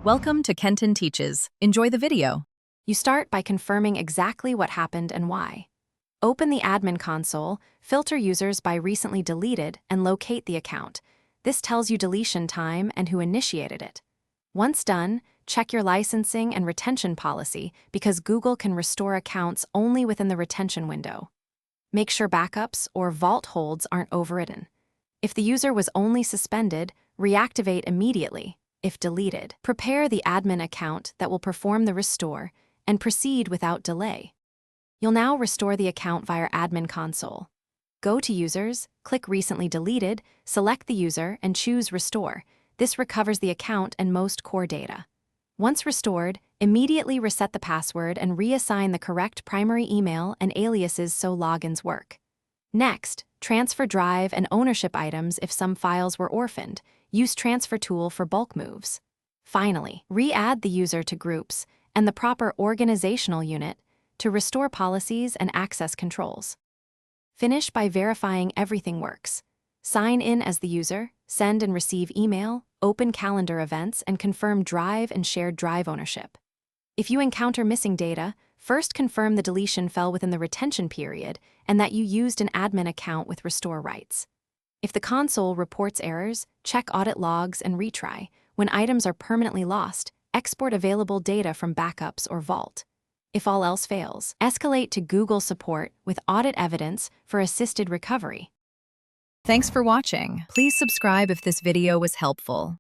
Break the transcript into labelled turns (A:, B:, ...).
A: Welcome to Kenton Teaches. Enjoy the video.
B: You start by confirming exactly what happened and why. Open the admin console, filter users by recently deleted, and locate the account. This tells you deletion time and who initiated it. Once done, check your licensing and retention policy because Google can restore accounts only within the retention window. Make sure backups or vault holds aren't overridden. If the user was only suspended, reactivate immediately. If deleted, prepare the admin account that will perform the restore and proceed without delay. You'll now restore the account via Admin Console. Go to Users, click Recently Deleted, select the user, and choose Restore. This recovers the account and most core data. Once restored, immediately reset the password and reassign the correct primary email and aliases so logins work. Next, transfer drive and ownership items if some files were orphaned. Use Transfer Tool for bulk moves. Finally, re-add the user to groups and the proper organizational unit to restore policies and access controls. Finish by verifying everything works. Sign in as the user, send and receive email, open calendar events, and confirm drive and shared drive ownership. If you encounter missing data, first confirm the deletion fell within the retention period and that you used an admin account with restore rights. If the console reports errors, check audit logs and retry. When items are permanently lost, export available data from backups or vault. If all else fails, escalate to Google support with audit evidence for assisted recovery.
A: Thanks for watching. Please subscribe if this video was helpful.